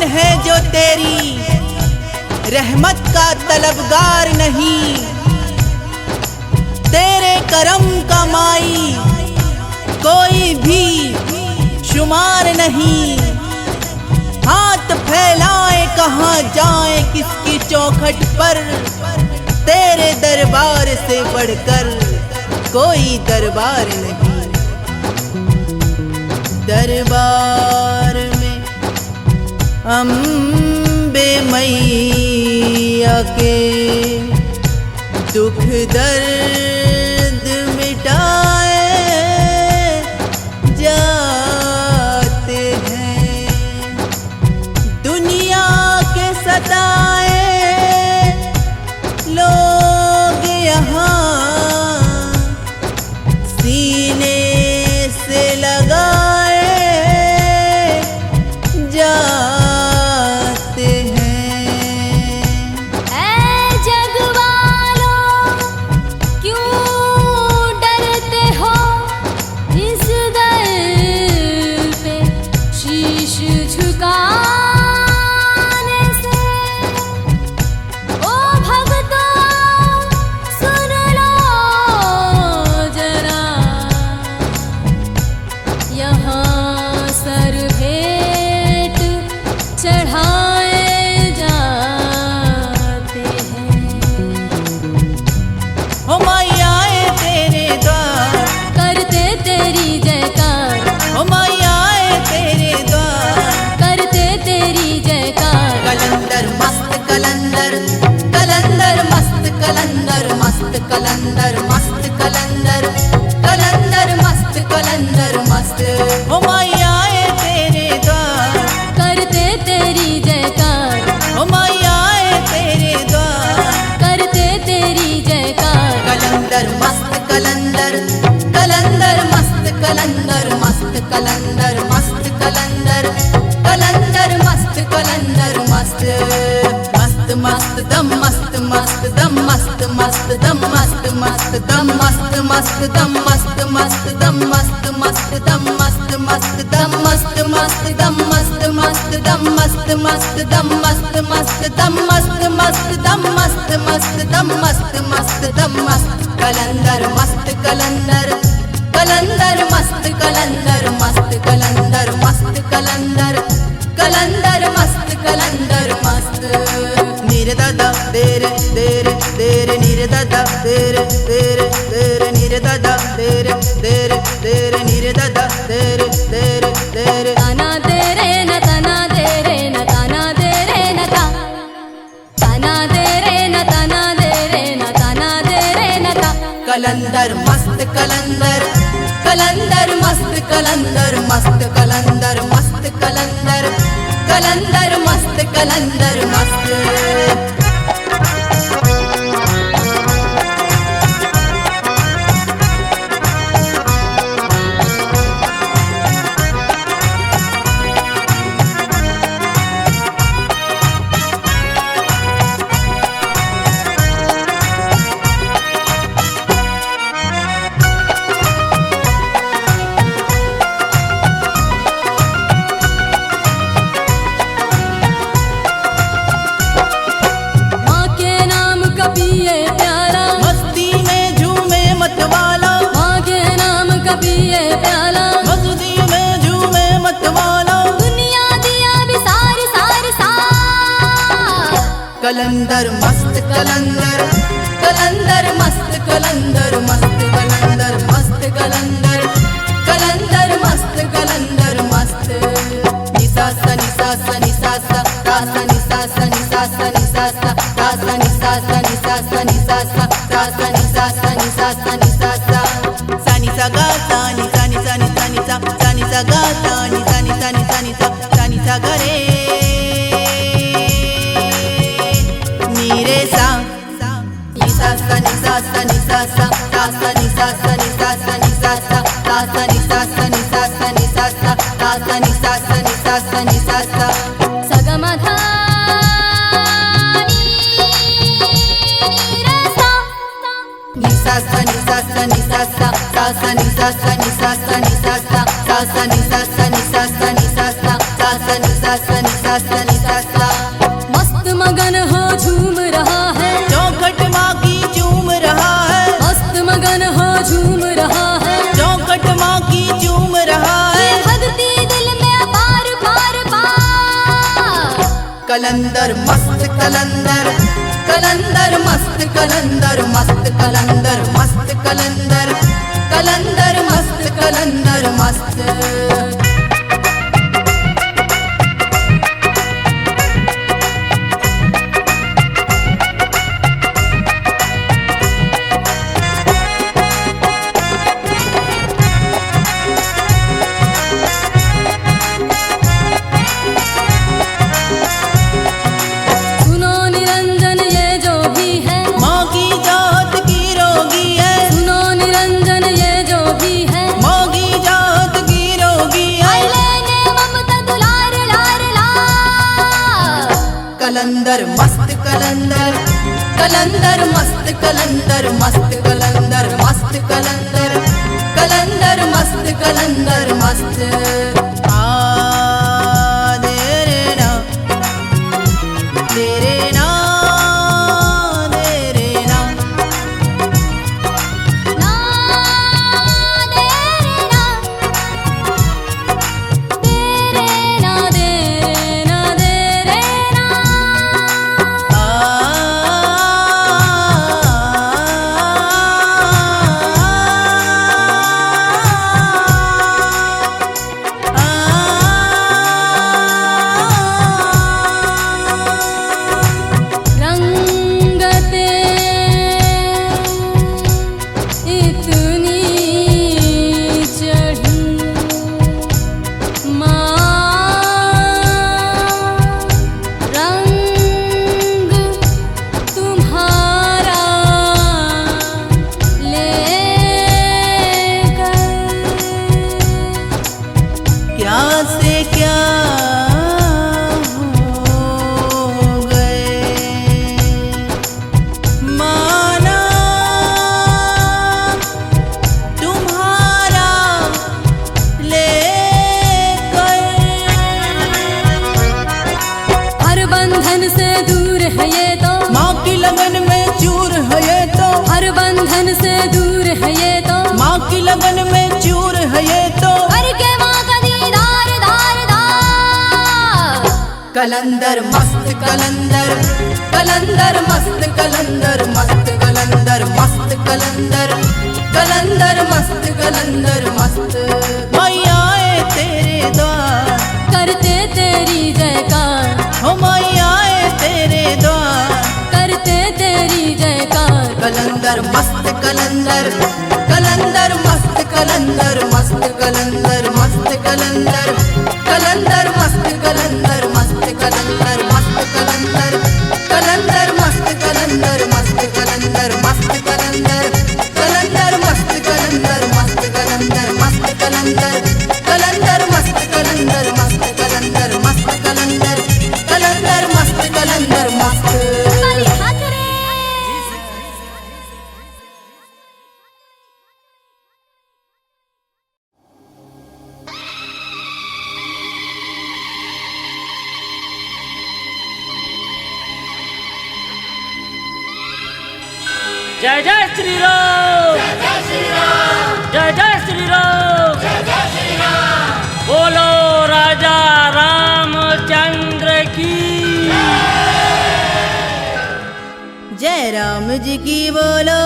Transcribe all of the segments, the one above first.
कौन है जो तेरी रहमत का तलबगार नहीं। तेरे करम का माई कोई भी शुमार नहीं। हाथ फैलाए कहाँ जाए किसकी चौखट पर, तेरे दरबार से बढ़कर कोई दरबार नहीं। दरबार में अम्बे मैया के दुख दर्द मिटाए जाते हैं। दुनिया के सताए लोग यहाँ सीने से लगाए जाते हैं। ऐ जग वालों क्यों डरते हो इस दर पे शीश झुकाने से। ओ भक्तों सुन लो जरा, यहाँ सर भेंट चढ़ाए जाते हैं। हो मैया आए तेरे द्वार, करते तेरी जयकार, हो मैया आए तेरे द्वार। करते तेरी जयकार। कलंदर मस्त कलंदर, कलंदर मस्त कलंदर, मस्त कलंदर मस्त कलंदर, कलंदर मस्त कलंदर मस्त। हो मैया आए तेरे द्वार, करते तेरी जयकार, हो मैया आए तेरे द्वार। करते तेरी जयकार। कलंदर मस्त कलंदर, कलंदर मस्त कलंदर, मस्त कलंदर मस्त कलंदर, कलंदर मस्त कलंदर मस्त। मस्त मस्त दम मस्त मस्त दम मस्त मस्त दम मस्त मस्त दम मस्त मस्त दम मस्त मस्त दम मस्त मस्त दम मस्त मस्त दम मस्त मस्त दम मस्त मस्त दम मस्त मस्त दम मस्त मस्त दम मस्त मस्त दम मस्त मस्त दम मस्त मस्त दम मस्त। कलंदर मस्त कलंदर, कलंदर मस्त कलंदर, मस्त कलंदर मस्त कलंदर, कलंदर मस्त कलंदर मस्त। नीर दादा तेरे तेरे तेरे, नीर दादा तेरे तेरे तेरे, नीर दादा तेरे तेरे तेरे, नीर दादा तेरे तेरे तेरे। ताना तेरे न ताना तेरे न ताना तेरे न ता, ताना तेरे न ताना तेरे न ताना तेरे न ता। कलंदर मस्त कलंदर, कलंदर मस्त कलंदर, मस्त कलंदर मस्त कलंदर, कलंदर मस्त कलंदर मस्त। माँ के नाम का पिए प्याला, मस्ती में झूमे मतवाला, माँ के नाम का पिए प्याला। मस्ती में झूमे मतवाला। दुनिया दिया भी सारी सारी सार। कलंदर मस्त कलंदर, कलंदर मस्त कलंदर, मस्त कलंदर मस्त कलंदर, कलंदर मस्त कलंदर मस्त। निसा सा निसा सा निसा सा ता सा निसा सा निसा सा निसा सा ता सा निसा सा निसा सा निसा सा ता सा निसा सा निसा सा निसा सा। सा निसा गा सा निसा निसा निसा निसा, सा निसा गा सा निसा निसा निसा निसा, सा निसा गा रे नीरे सा। निसा सा निसा सा निसा सा ता सा निसा सा निसा सा निसा सा ता सा निसा सा निसा सा निसा सा ता सा निसा सा निसा सा निसा सा। सगमधा निसा सा निसा सा निसा सा ता सा निसा सा निसा सा निसा सा ता सा निसा सा निसा सा निसा सा ता सा निसा सा निसा सा निसा कलंदर मस्त कलंदर कलंदर मस्त कलंदर मस्त कलंदर मस्त कलंदर कलंदर मस्त कलंदर मस्त कलंदर मस्त कलंदर कलंदर मस्त कलंदर मस्त कलंदर मस्त कलंदर कलंदर मस्त कलंदर मस्त लगन में चूर है ये तो करके माँ का दीदार दार दार कलंदर मस्त कलंदर कलंदर मस्त कलंदर मस्त कलंदर मस्त कलंदर कलंदर मस्त कलंदर मस्त मैया तेरे द्वार करते तेरी जयकार हो मैया तेरे द्वार करते तेरी जयकार कलंदर मस्त कलंदर कलंदर मस्त कलंदर मस्त कलंदर मस्त कलंदर कलंदर मस्त कलंदर मस्त कलंदर मस्त कलंदर कलंदर मस्त कलंदर मस्त कलंदर मस्त कलंदर कलंदर मस्त कलंदर मस्त कलंदर मस्त कलंदर कलंदर मस्त कलंदर मस्त कलंदर मस्त कलंदर कलंदर मस्त कलंदर मस्त जय जय श्री राम जय श्री राम जय जय श्री राम जय जय श्री राम बोलो राजा रामचंद्र की जय राम जी की बोलो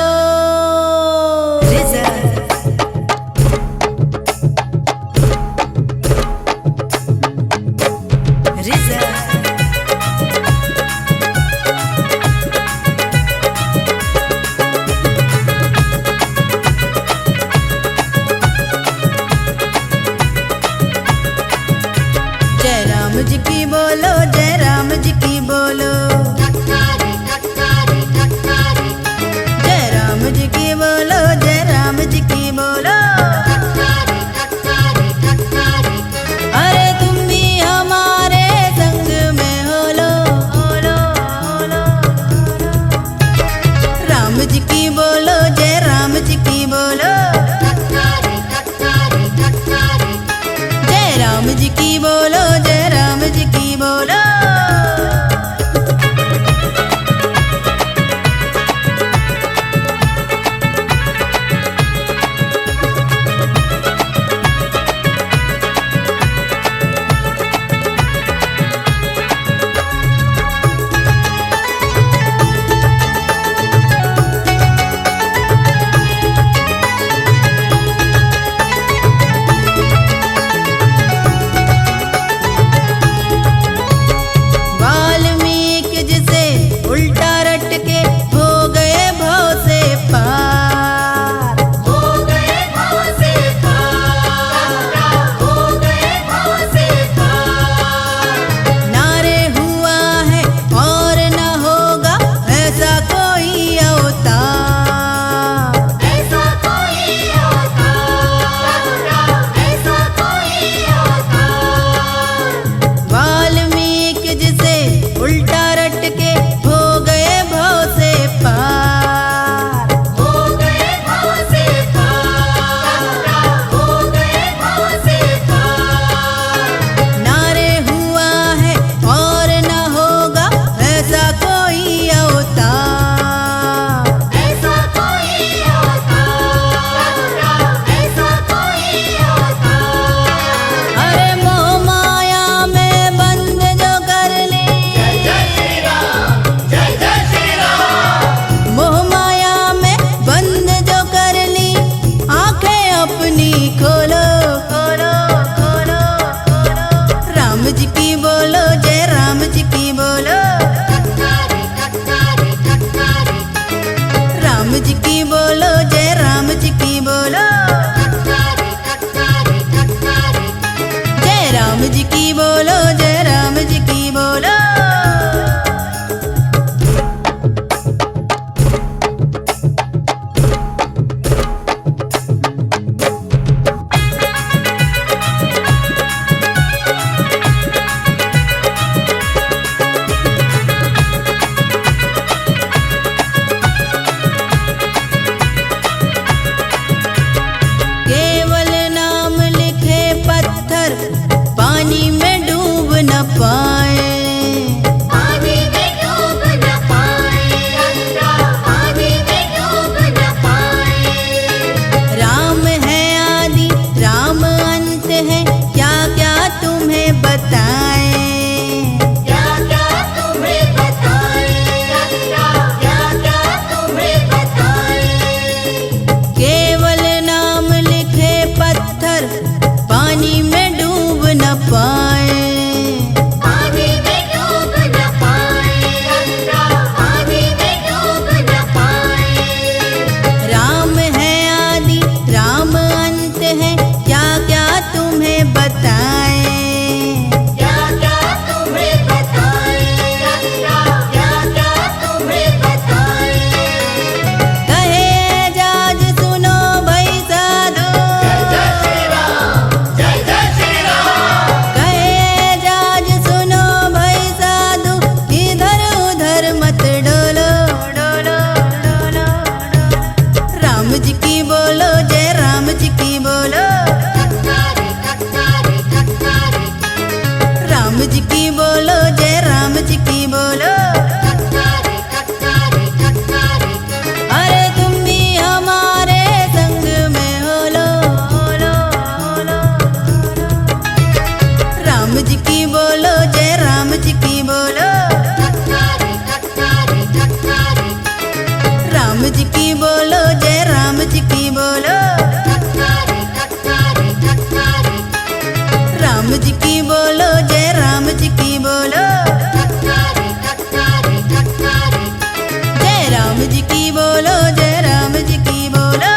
जी की बोलो जय राम जी की बोलो जय राम जी की बोलो जय राम जी की बोलो अरे तुम भी हमारे संग में हो लो राम जी की बोलो जय राम जी की बोलो जय राम जी की बोलो जय राम जी की बोलो जी की बोलो, जय राम जी की बोलो। केवल नाम लिखे पत्थर पानी में डूब न पाए। पानी में डूब न पाए, पानी में डूब न पाए। राम है आदि राम अंत है, क्या क्या तुम्हें बताएं। क्या क्या तुम्हें बताए, क्या क्या तुम्हें बताए। केवल नाम लिखे पत्थर पानी में डूब न पाए। पानी में डूब न पाए, पानी में डूब न पाए। राम है आदि राम अंत है, क्या क्या तुम्हें बताएं। क्या क्या तुम्हें बताए, क्या क्या तुम्हें बताए। कहे जाज सुनो भाई साधो, कहे जाज सुनो भाई साधु, इधर उधर मत डोलो डोलो डोलो। राम जी की बोलो, जय राम जी की बोलो। टक्कारे टक्कारे टक्कारे, राम जी की बोलो, जय राम जी की बोलो। टक्कारे टक्कारे टक्कारे। अरे तुम भी हमारे संग में हो लो लो लो। राम जी की बोलो, जय राम जी की बोलो। टक्कारे टक्कारे टक्कारे, राम जी की बोलो, जय राम जी की बोलो। टक्कारे टक्कारे टक्कारे, राम जी की बोलो, जय राम जी की बोलो। टक्कारे टक्कारे टक्कारे। जय राम जी की बोलो, जय राम जी की बोलो।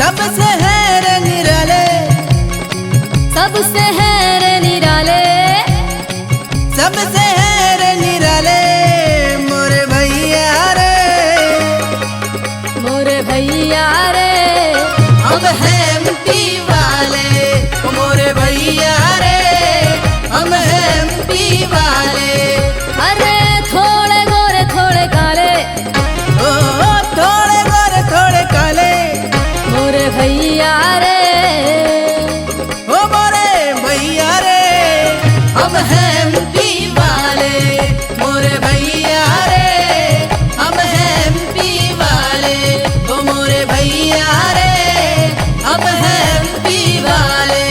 सबसे है रे निराले, सबसे है रे निराले, सबसे है रे निराले, मोरे भैया रे, मोरे भैया रे। हम हैं एमपी वाले, मोरे भैया रे, हम हैं एमपी वाले। अरे थोड़े गोरे थोड़े काले, ओ थोड़े गोरे थोड़े काले, मोरे भैया रे। ओ मोरे भैया रे, हम हैं एमपी वाले, मोरे भैया रे, हम हैं एमपी वाले। ओ मोरे भैया रे, हम हैं एमपी वाले।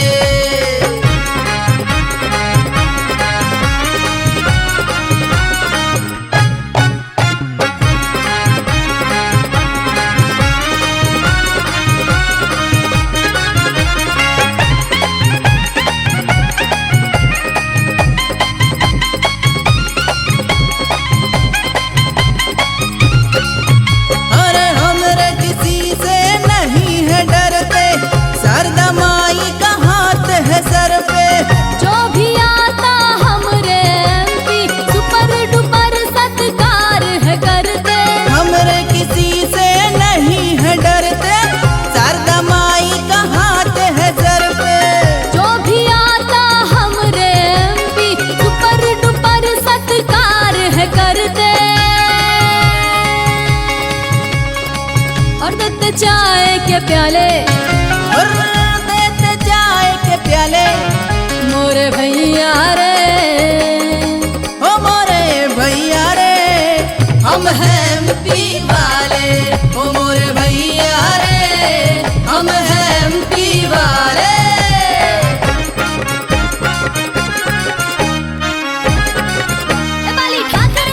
प्याले और देते चाय के प्याले मोरे भैया रे, ओ मोरे भैया रे, हम हैं एमपी वाले, ओ मोरे भैया रे, हम हैं एमपी वाले। ए बाली ठाकरे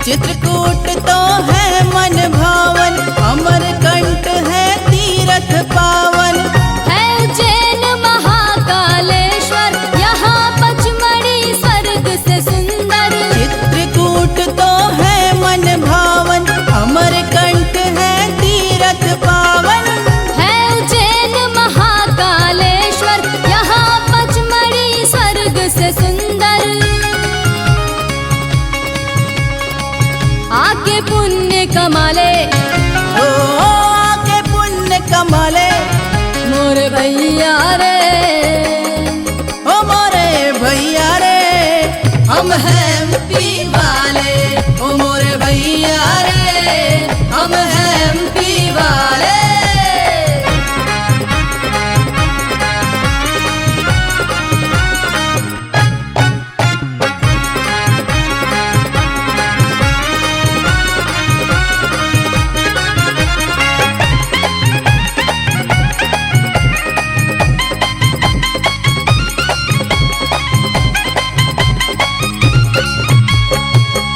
चित्रकूट तो है मन भावन, अमरकंट है तीरथ पावन। है उज्जैन महाकालेश्वर, यहाँ पचमढ़ी स्वर्ग से सुंदर। चित्रकूट तो है मन भावन, अमरकंट है तीरथ पावन। है उज्जैन महाकालेश्वर, यहाँ पचमढ़ी स्वर्ग से सुंदर। आके पुण्य कमाले ओ आके पुण्य कमाले मोरे भैया रे, ओ मोरे भैया रे, हम हैं एमपी वाले, ओ मोरे भैया रे, हम हैं एमपी वाले।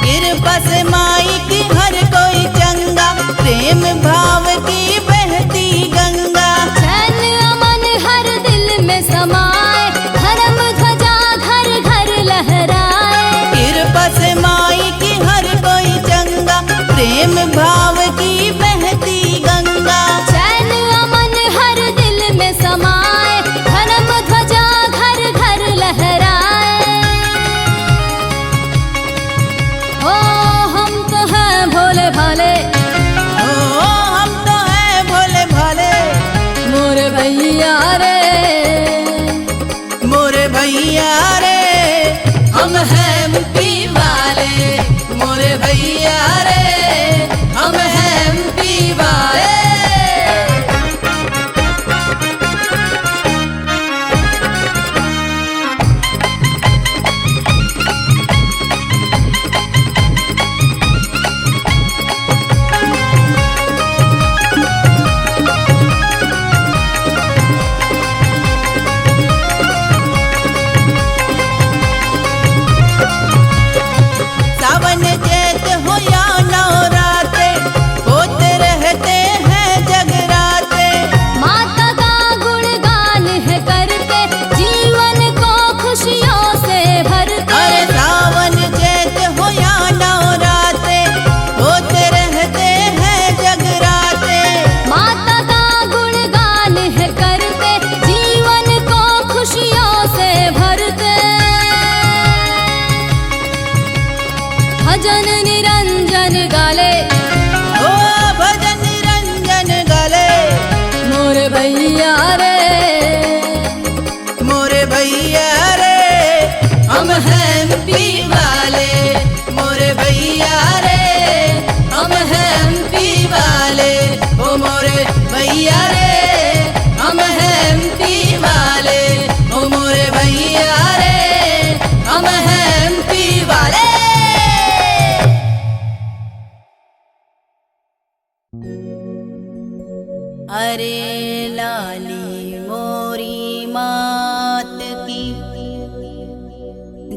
कृपा से माई की हर कोई चंगा, प्रेम भाव की बहती गंगा। चैन अमन हर दिल में समाए, धर्म ध्वजा घर घर लहराए। कृपा से माई की हर कोई चंगा, प्रेम भाव की बहती गंगा। चैन अमन हर दिल में समाए, धर्म ध्वजा घर घर लहराए। ओ हम तो हैं भोले भाले, ओ हम तो हैं भोले भाले, मोरे भैया रे, मोरे भैया रे, हम हैं एमपी वाले, मोरे भैया रे, हम हैं एमपी वाले। सावन चैत हो या नवराते, होते रहते हैं जगराते। माता का गुणगान है करते, जीवन को खुशियों से भरते। अरे सावन चैत हो या नवराते, होते रहते हैं जगराते। माता का गुणगान है करते, जीवन को खुशियों से भरते। भजन निरंजन गाले ओ भजन निरंजन गाले मोरे भैया रे, मोरे भैया रे, हम हैं एमपी वाले, मोरे भैया रे, हम हैं एमपी वाले, ओ मोरे भैया रे, हम हैं एमपी वाले, ओ मोरे भैया रे, हम हैं एमपी वाले। अरे लाली मोरी मात की,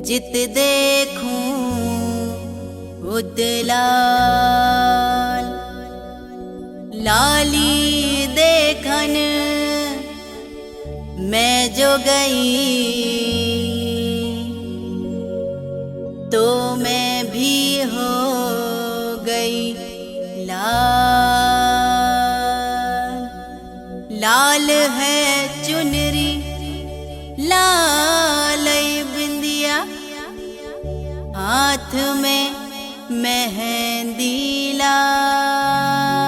जित देखूं उदलाल। लाली देखन मैं जो गई, तो मैं भी हो गई लाल। लाल है चुनरी लाल बिंदिया, हाथ में मेहंदी लाल।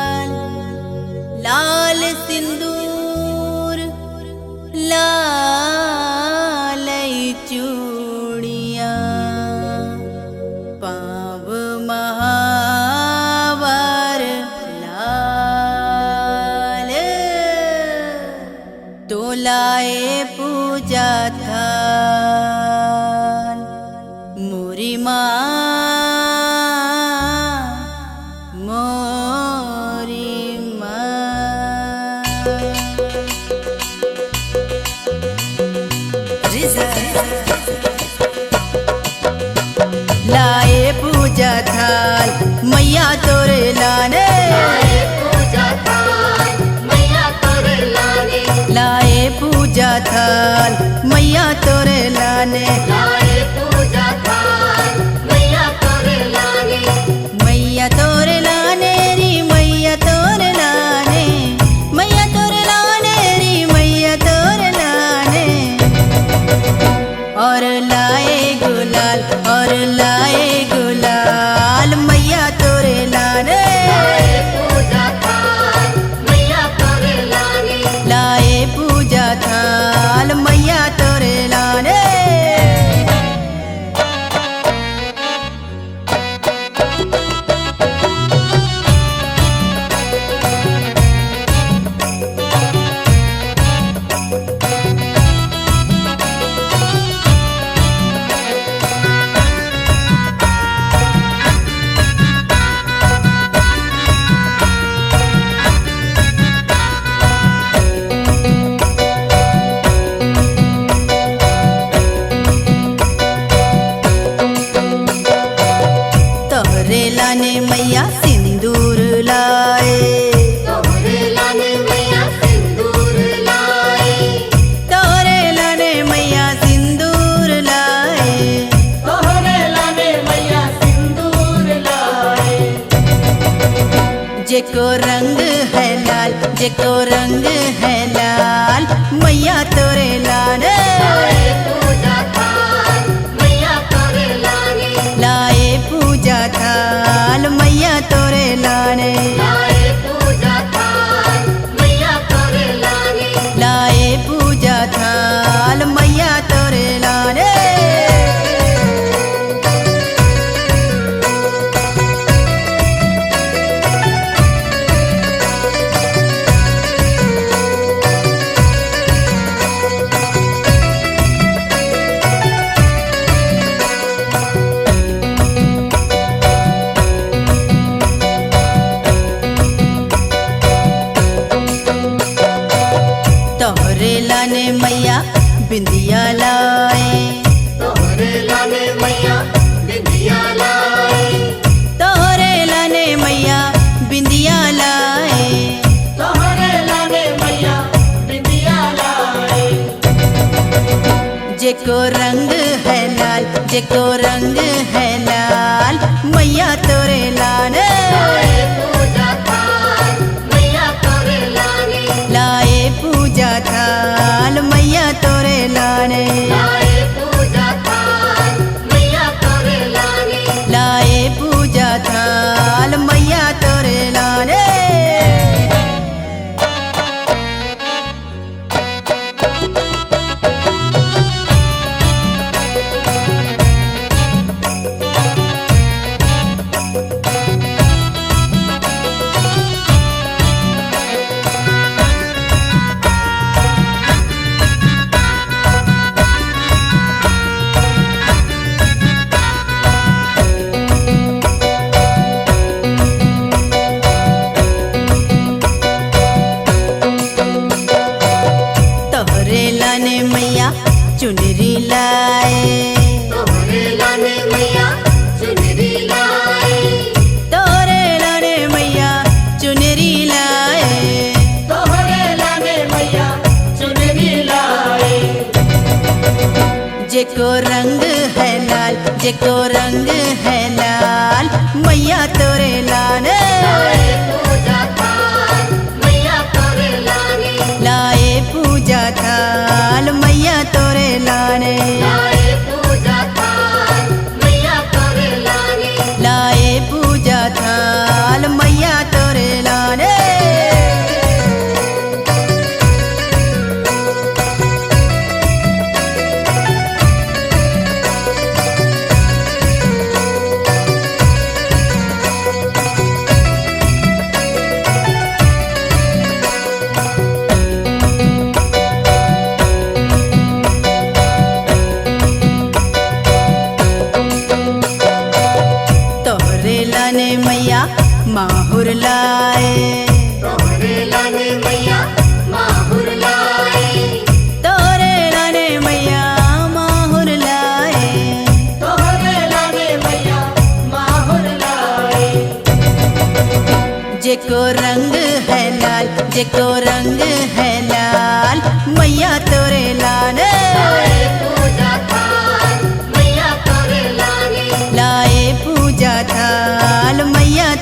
पूजा थाल मोरी माँ मोरी माँ लाए पूजा थाल मैया तोरे लाने लाए पूजा थाल मैया तोरे लाने मैया तोरे लाने री मैया तोरे लाने मैया तोरे लाने री मैया तोरे लाने और लाए गुलाल मैया तोरे लाने लाए पूजा थाल मैया तोरे लाने तोहरे लाने मैया सिंदूर लाए तोहरे लाने मैया सिंदूर लाए जेको रंग है लाल मैया तोरे लाने लाए पूजा थाल मैया तोरे लाने लाए पूजा थाल मैया तोरे लाने तोहरे लाने मैया बिंदिया लाए तोहरे लाने मैया बिंदिया लाए जेको रंग है लाल मैया तोरे लाने लाए पूजा थाल मैया तोरे लाने लाए पूजा थाल मैया तोरे लाने तोहरे लाने मैया चुनरी लाए तोहरे लाने मैया चुनरी लाए जेको रंग है लाल मैया तोरे लाने लाए पूजा थाल मैया तोरे लाने जेको रंग है लाल, जेको रंग है लाल, मैया तोरे लाने लाए पूजा थाल, मैया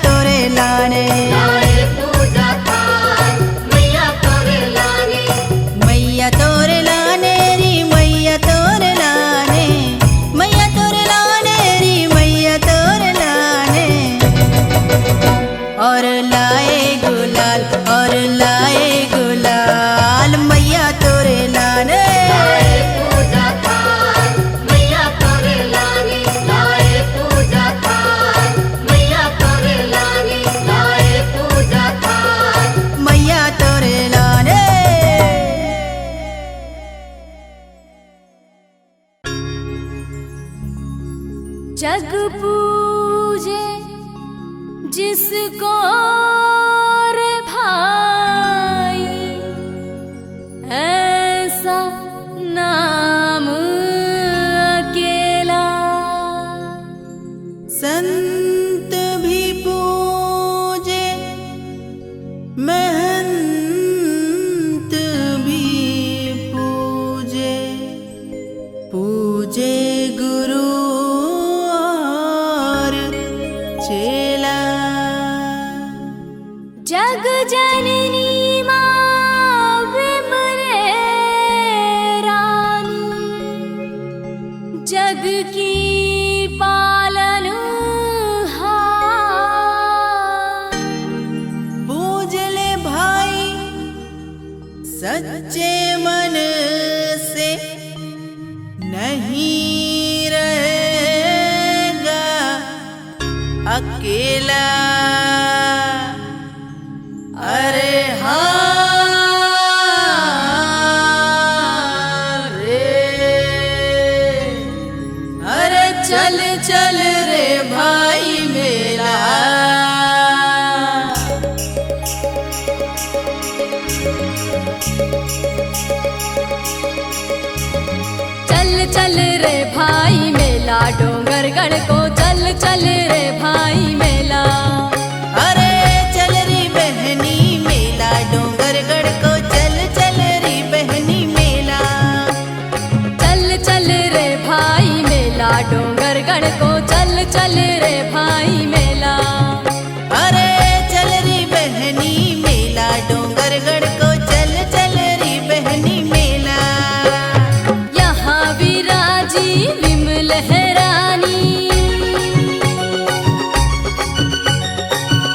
तोरे लाने मैया तोरे लाने री मैया तोरे लाने, मैया तोरे लाने री मैया तोरे लाने। और लाए गुलाल, और लाए गुलाल, मैया तोरे लाने मैया तोरे लाने। जग पूजे जिसको रे भाई, ऐसा नाम अकेला। संत भी पूजे, महंत भी पूजे, पूजे गुरु और चेला। जग जननी माँ विमले रानी, जग की पालनहार। पूजले भाई सच्चे मन से, नहीं रहेगा अकेला। अरे हाँ रे, अरे चल चल रे भाई मेरा। चल चल रे भाई मेला, डोंगरगढ़ को चल चल रे भाई मेला। अरे चल री बहनी मेला, डोंगरगढ़ को चल चल री बहनी मेला। चल चल रे भाई मेला, डोंगरगढ़ को चल चल रे भाई मेला। अरे चल री बहनी मेला, डोंगरगढ़ को चल चल री बहनी मेला। यहाँ विराजी विमल है रानी,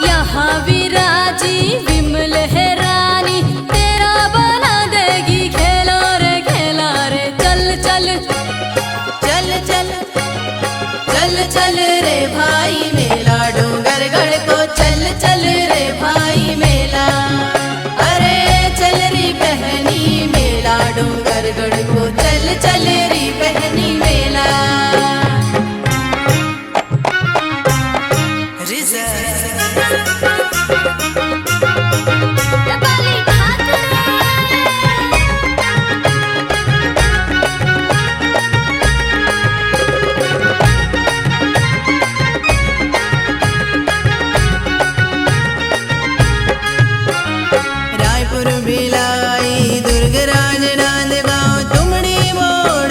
यहाँ विराजी विमल है रानी, तेरा बना देगी खेला रे खेला रे। चल चल चल चल चल चल रे भाई मेला, डोंगरगढ़ को चल चल रे भाई मेला। अरे चल री बहनी मेला, डोंगरगढ़ को चल चल री बहनी मेला। डबाली ठाकरे। रायपुर भिलाई दुर्गराज नांदगांव तुमड़ी मोड़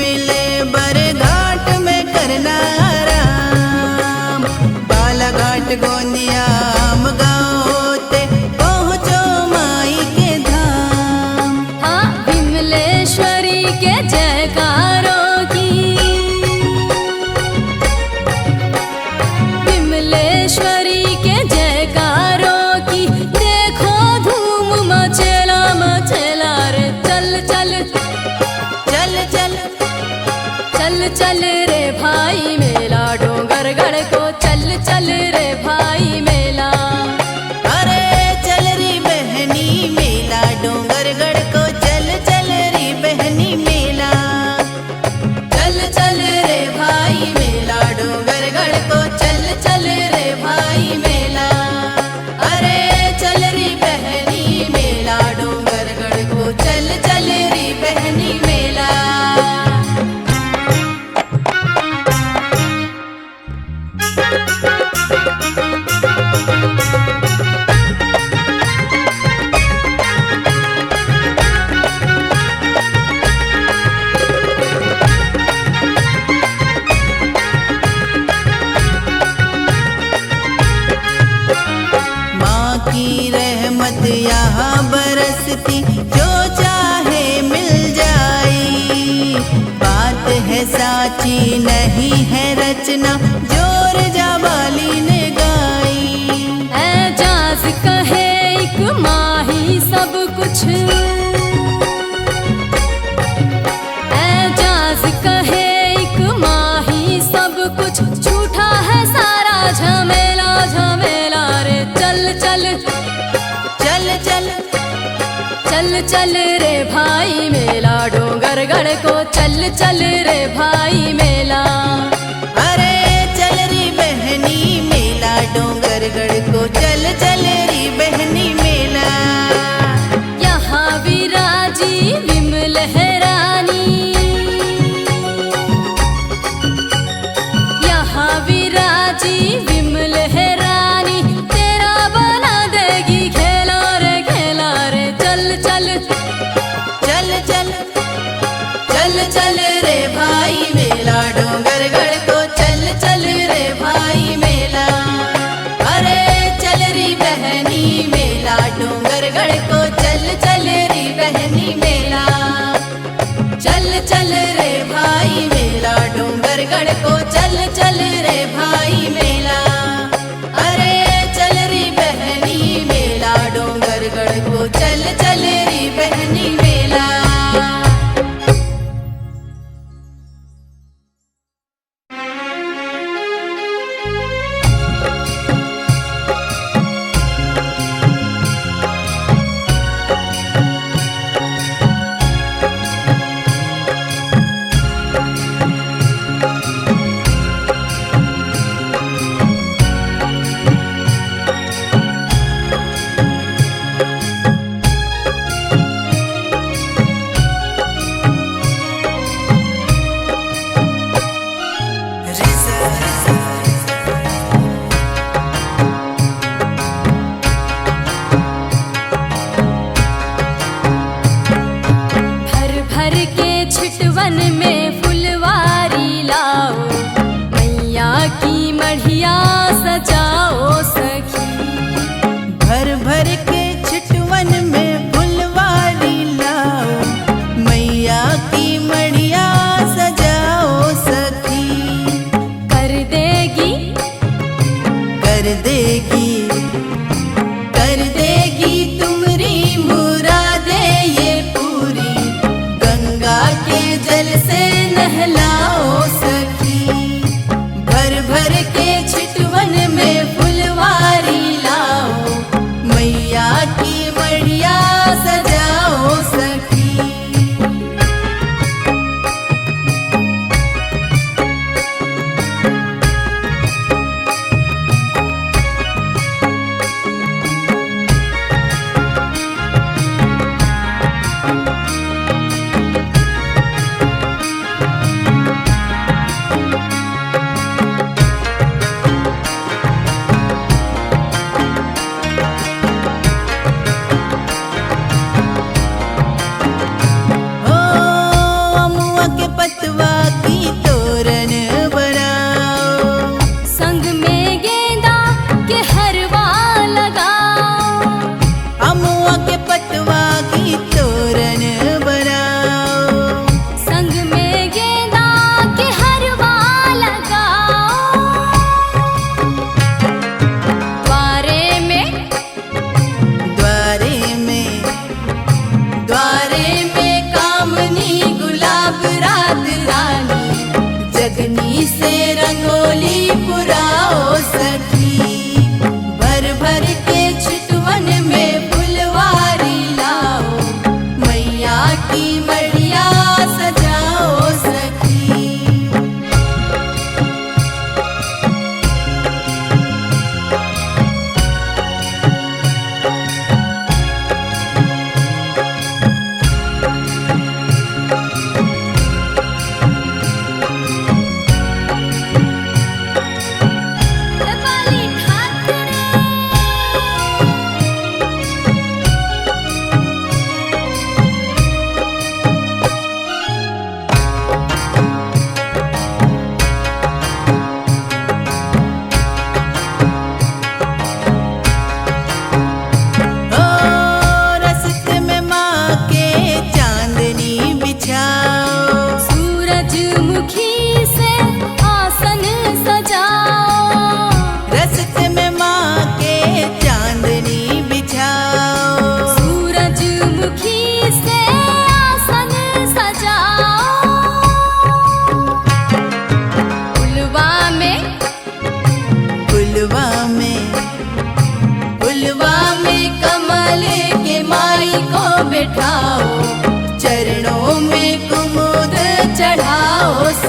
मिले बरघाट में करना आराम। बालाघाट गोंदिया आम गाँव ते पहुँचो माई के धाम। हाँ विमलेश्वरी के जयकारों की, विमलेश्वरी के जयकारों की देखो धूम मचेला मचेला रे। चल चल चल चल चल चल रे भाई मेला डोंगरगढ़ को, चल चल रे भाई मेला। अरे चल री बहनी मेला डोंगरगढ़ को, चल चल री बहनी मेला। चल चल रे भाई मेला डोंगरगढ़ को, चल चल रे भाई मेला। अरे चल री बहनी मेला डोंगरगढ़ को, चल चल री बहनी मेला। माँ की रहमत यहाँ बरसती, जो चाहे मिल जाई। बात है साची नहीं है रचना, जोर जाबाली ने गाई। एजाज कहे एक माही सब कुछ, एजाज कहे एक माही सब कुछ, झूठा है सारा झमेला झमेला रे। चल चल चल चल चल चल रे भाई मेला डोंगरगढ़ को, चल चल रे भाई मेला। अरे चल री बहनी मेला डोंगरगढ़ को, चल चल री बहनी मेला। यहाँ विराजी विमलहरानी, यहाँ विराजी विमलहरानी, तेरा बना देगी खेला रे खेला रे। चल चल चल चल चल चल रे भाई मेला डोंगरगढ़ को, चल चल रे भाई मेला। अरे चल री बहनी मेला डोंगरगढ़ को, चल चल री बहनी मेला। चल चल रे भाई मेला डोंगरगढ़ को, चल चल रे भाई मेला। अरे चल री बहनी मेला डोंगरगढ़ को, चल चल री बहनी मेला।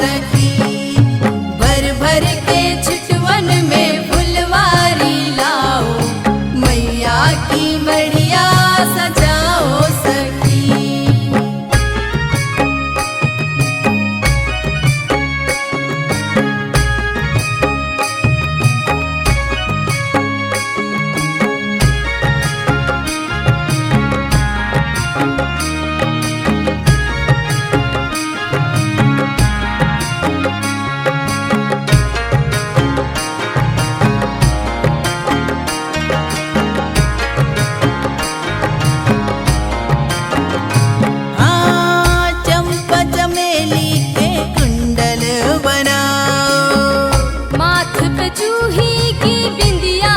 सखी। भर भर के छिटवन में फुलवारी लाओ, मैया की मढ़िया सजाओ सखी। जूही की बिंदिया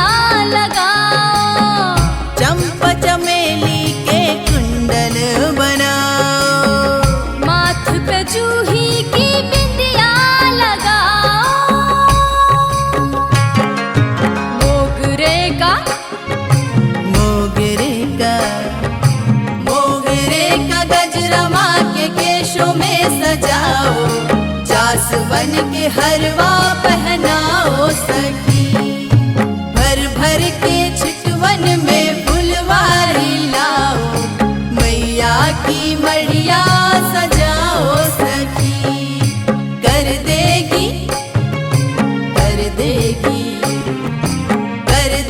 लगाओ, चंपा चमेली के कुंडल बनाओ, माथ पे जूही की बिंदिया लगाओ। मोगरे का गजरा माँ के केशों में सजाओ, जासवन के हरवा पहनाओ सखी। भर भर के छिटवन में फुलवारी लाओ, मैया की मढ़िया सजाओ सखी। कर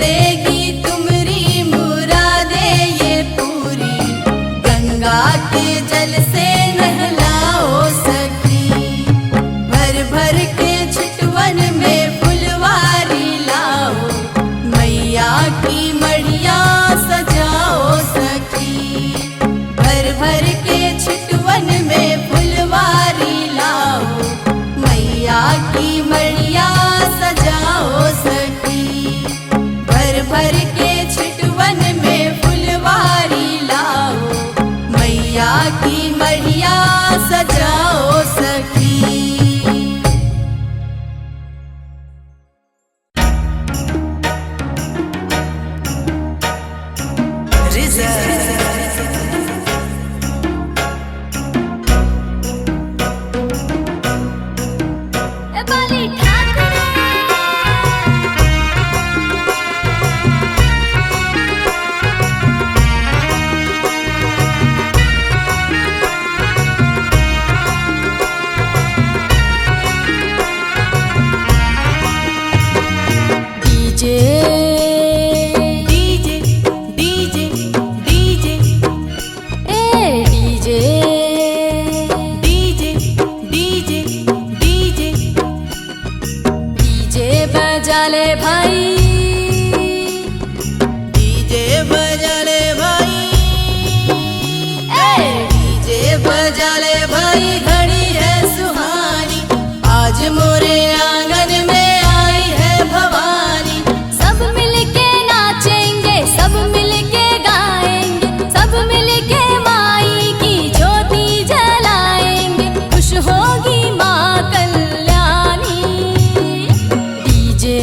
देगी तुमरी मुरादे ये पूरी, गंगा के जल से नहलाओ सखी। भर भर के छिटवन में फुलवारी लाओ, मैया की मढ़िया सजाओ सखी। भर भर के छिटवन में फुलवारी लाओ, मैया की मढ़िया सजाओ सखी। भर भर के छिटवन में फुलवारी लाओ, मैया की मढ़िया सजाओ सखी। Bali Thakur DJ DJ DJ DJ ए DJ DJ DJ DJ DJ बजा ले भाई, डीजे बजा ले भाई, डीजे बजा ले भाई। घड़ी है सुहानी, आज मोरे आंगन में आई है भवानी। सब मिलके नाचेंगे, सब मिलके गाएंगे, सब मिलके माई की ज्योति जलाएंगे, खुश होगी माँ कल्याणी। डीजे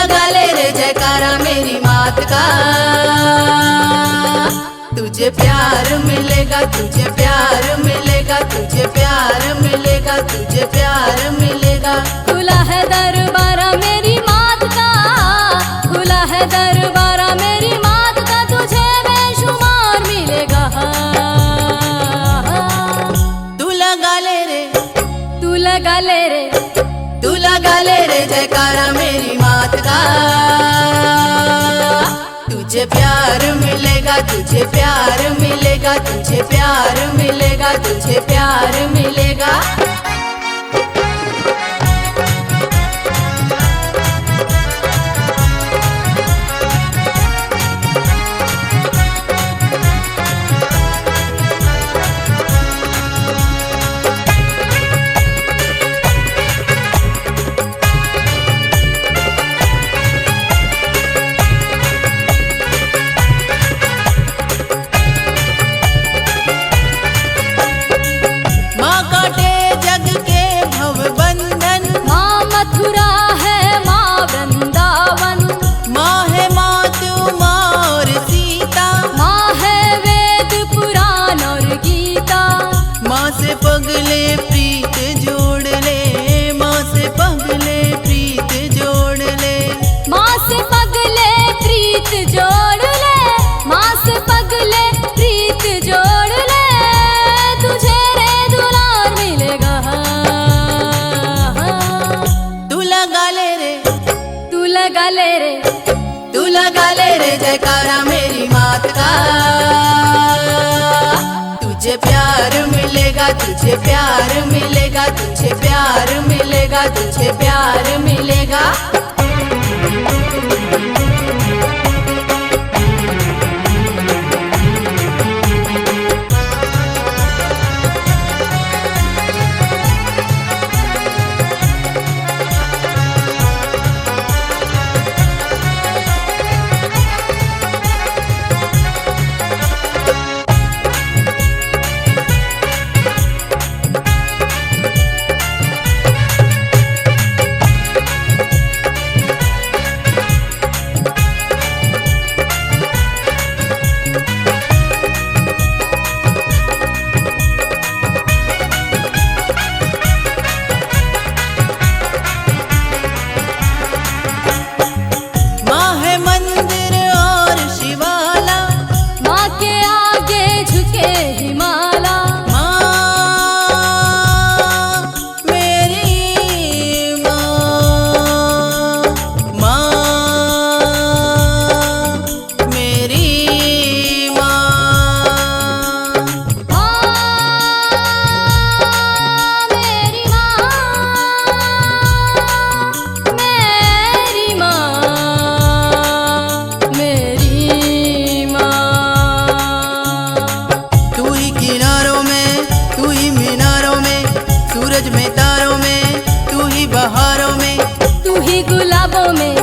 लगा ले रे जयकारा मेरी मात का, तुझे प्यार मिलेगा, तुझे प्यार मिलेगा, तुझे प्यार मिलेगा, तुझे प्यार मिलेगा। खुला है दरबारा मेरी मात का, खुला है दरबारा मेरी मात का, तुझे बेशुमार मिलेगा। तू लगा ले रे, तू लगा ले रे, तू लगा ले रे जयकारा मेरी मात का, तुझे प्यार मिलेगा, तुझे प्यार मिलेगा, तुझे प्यार मिलेगा, तुझे प्यार मिलेगा। माँ काटे जग के भव बंधन, माँ मथुरा है माँ वृंदावन, माँ है मातु माँ और सीता, माँ है वेद पुराण और गीता। माँ से पगले प्रीत जोड़ ले, माँ से पगले प्रीत जोड़ ले, माँ से पगले प्रीत जोड़ ले, माँ से पगले प्रीत जोड़ ले, तुझे रे दुलार मिलेगा। तू लगा ले रे, तू लगा ले रे, तू लगा ले रे जयकारा मेरी मात का, तुझे प्यार मिलेगा, तुझे प्यार मिलेगा, तुझे प्यार मिलेगा, तुझे प्यार मिलेगा। माँ है मंदिर और शिवाला, माँ के आगे झुके हिमाला, माँ मेरी माँ, माँ मेरी माँ, मेरी माँ, मेरी माँ। तू ही किनारों में, तू ही मीनारों में, सूरज में तारों में, तू ही बहारों में, तू ही गुलाबों में,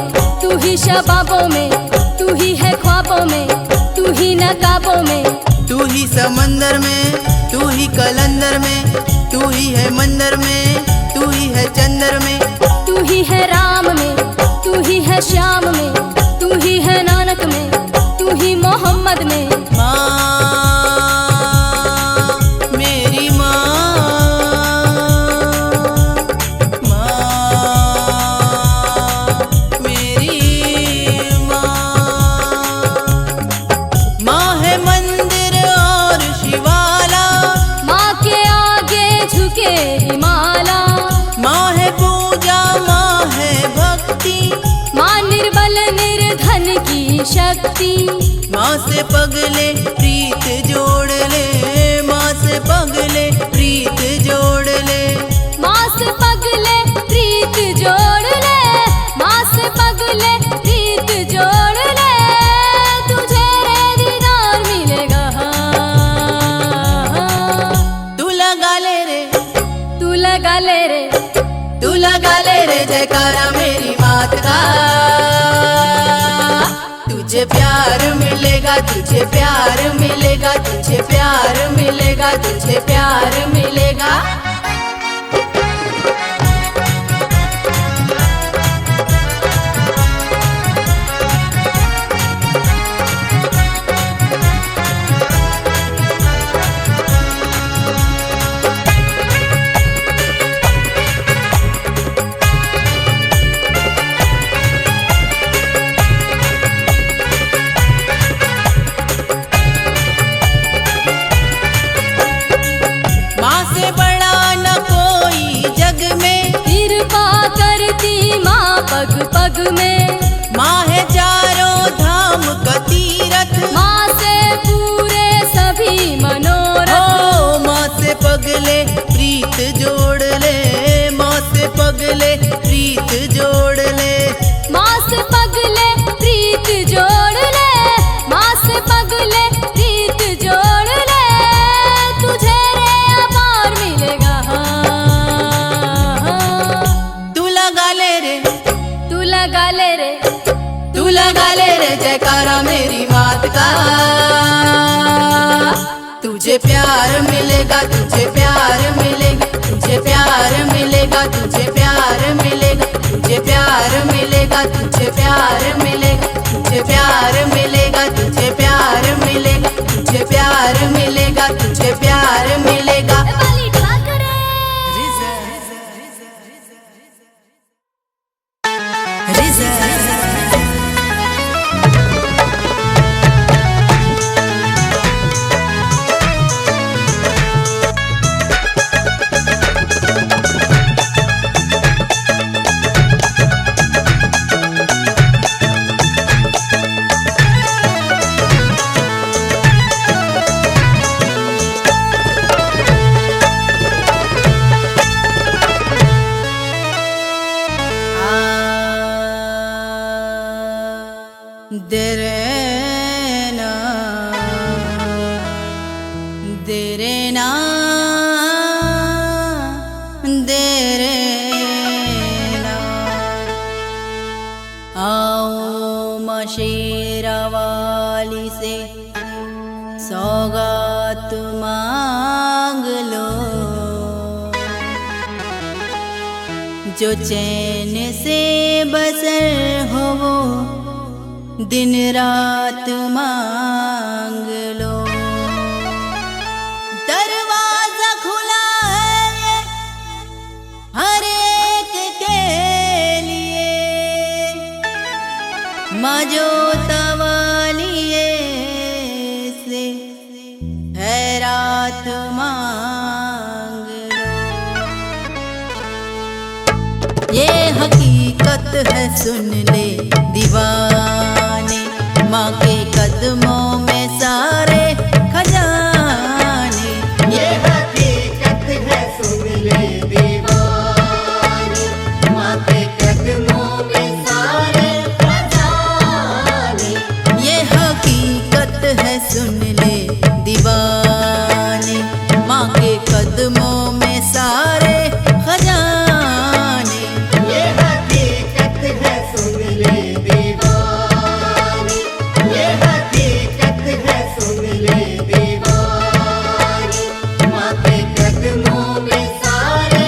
तू ही शबाबों में, तू ही है ख्वाबों में, तू ही नकाबों में, तू ही समंदर में, तू ही कलंदर में, तू ही है मंदिर में, तू ही है चंदर में, तू ही है राम में, तू ही है श्याम में, तू ही है नानक में, तू ही मोहम्मद में। माँ मेरी माँ, माँ मेरी माँ, माँ है मंदिर और शिवाला, माँ के आगे झुके हिमाला, माँ है पूजा, माँ है भक्ति, माँ निर्बल निर्धन की शक्ति। माँ से पगले प्रीत जोड़ ले, माँ से पगले प्रीत जोड़ ले, माँ से पगले प्रीत जोड़ ले, माँ से पगले प्रीत जोड़ ले, तुझे रे दीदार मिलेगा। तू लगा ले रे, तू लगा ले रे, तू लगा ले रे जयकारा मेरी मात का, तुझे प्यार मिलेगा, तुझे प्यार मिलेगा, तुझे प्यार मिलेगा, तुझे प्यार मिलेगा। प्रीत जोड़ ले, माँ से पगले प्रीत जोड़ ले। माँ से पगले प्रीत जोड़ ले, माँ से पगले प्रीत जोड़ ले, तुझे रे अपार मिलेगा। तू लगा ले रे, तू लगा ले रे, तू लगा ले रे जयकारा मेरी मात का। तुझे प्यार मिलेगा, तुझे प्यार मिलेगा, तुझे प्यार मिलेगा, तुझे प्यार मिलेगा, तुझे प्यार मिलेगा, तुझे प्यार मिलेगा, तुझे प्यार मिलेगा, तुझे प्यार मिलेगा, तुझे प्यार मिलेगा, तुझे प्यार मिलेगा। वाली ठाकरे। देरेना देरेना देरेना, आओ माँ शेरा वाली से सौगात मांग लो, जो चैन से बसर हो वो दिन रात मांग लो। दरवाजा खुला है हर एक के लिए, माँ जो तवालिए से है रात मांग लो। ये हकीकत है सुन ले दीवाने, माँ के कदमों में सारे खजाने। ये हकीकत है सुन ले दीवाने, माँ के कदमों में सारे खजाने। ये हकीकत है सुन ले दीवाने, माँ के कदमों में सारे खजाने। ये हकीकत है सुन ले दीवाने, ये हकीकत है सुन ले दीवाने, माँ के कदमों में सारे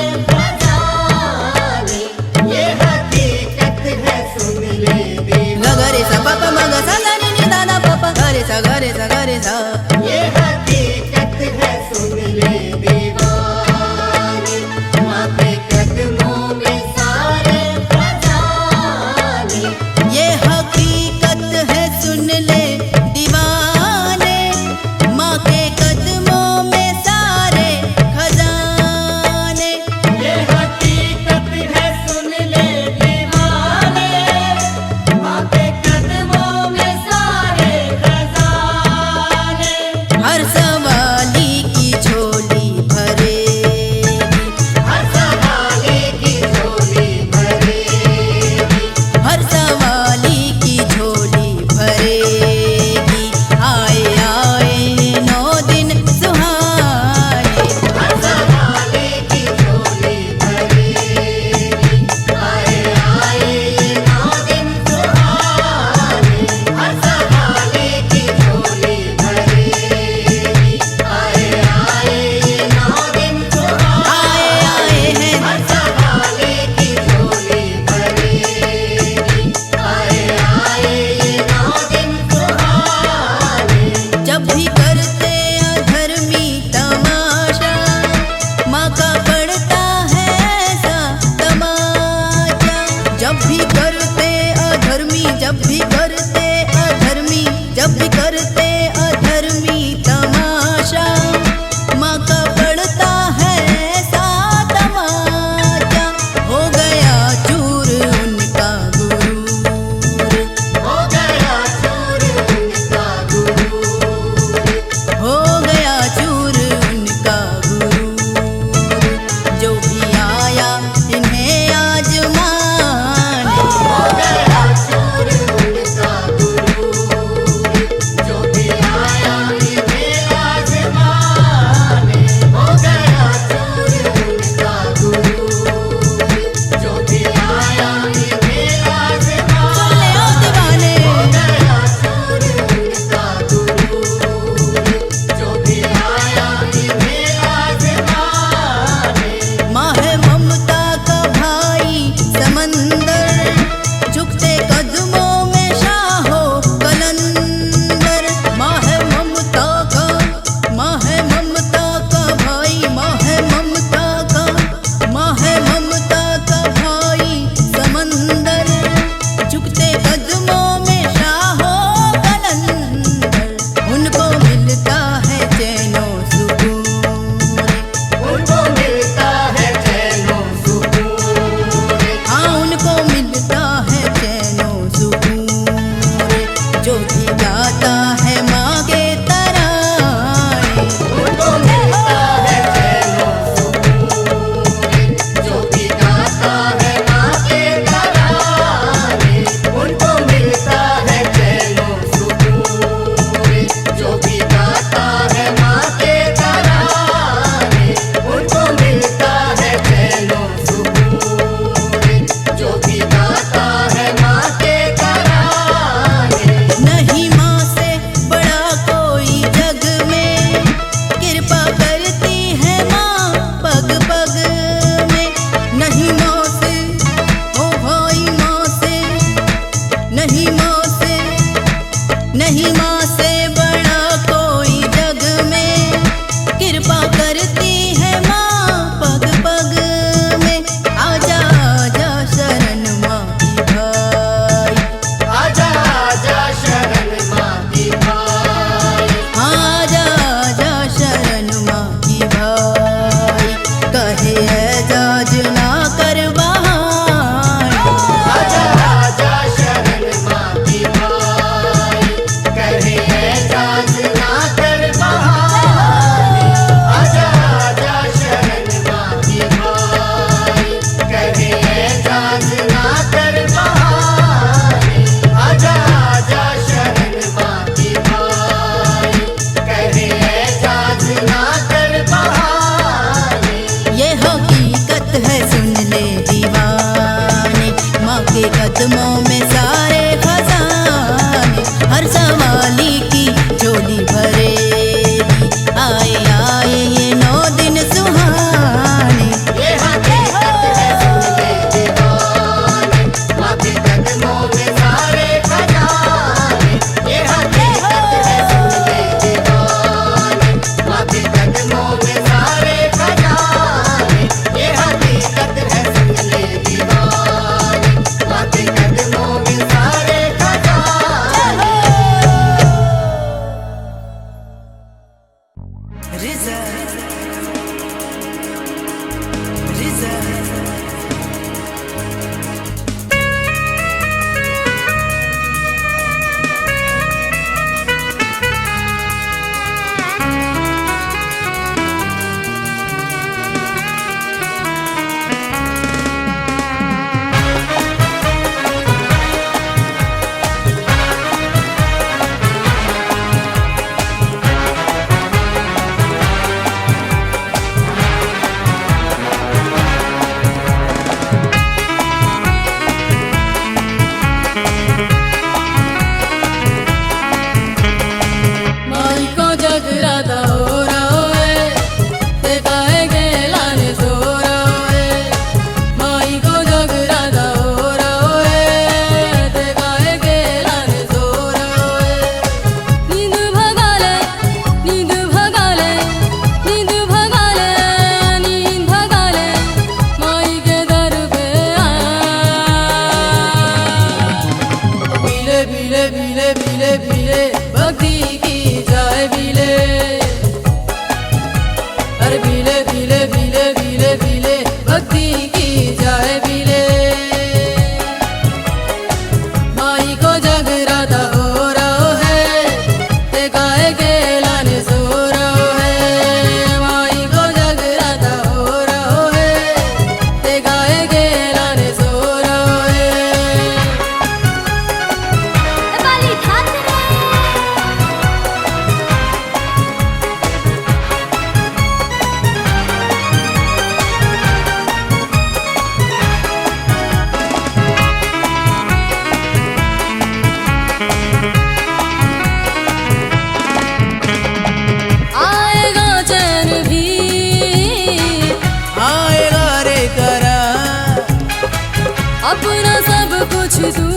अपना सब कुछ तू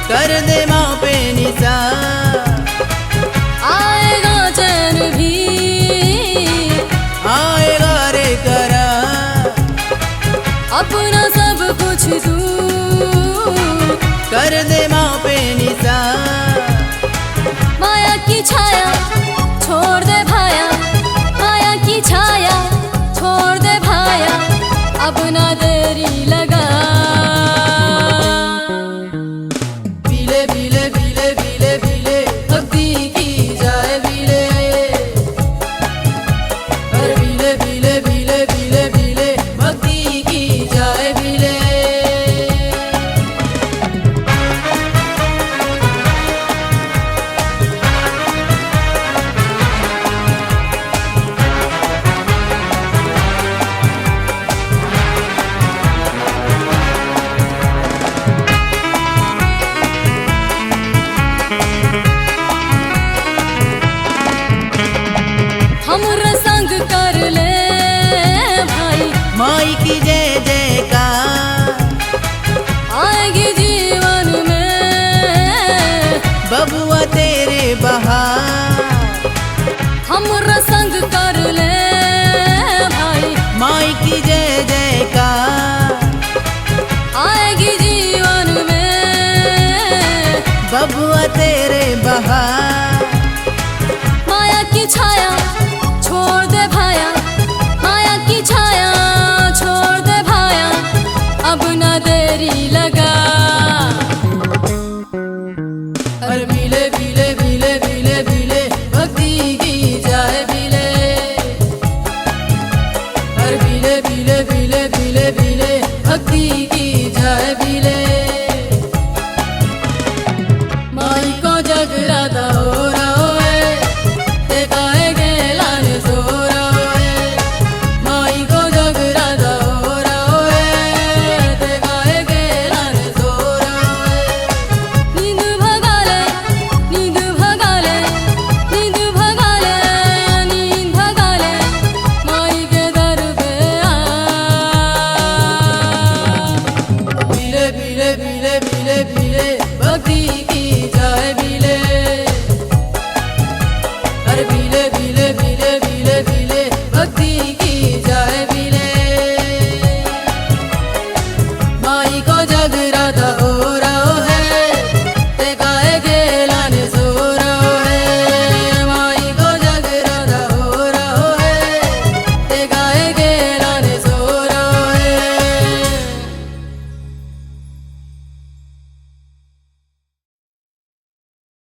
कर दे माँ पे निसार, आएगा चैन भी आएगा रे करार। अपना सब कुछ तू कर दे माँ पे निसार, माया की छाया छोड़ दे भाया, माया की छाया छोड़ दे भाया, अब ना देरी लगा। बिले बिले बिले बिले बिले भक्ति की जाए बिले, हर बिले बिले बिले बिले बिले भक्ति की जाए बिले। हमरा संग कर ले भाई, माई की जय जयकार, आएगी जीवन में बबुआ तेरे बहार। हमरा संग कर ले भाई, माई की जय जयकार, आएगी जीवन में बबुआ तेरे बहार। माया की छाया छोड़ दे भाया, माया की छाया छोड़ दे भाया, अब ना देरी लगा। हर बिले बिले बिले बिले बिले भक्ति की जाए बिले, हर बिले बिले बिले बिले बिले भक्ति की जाए बिले।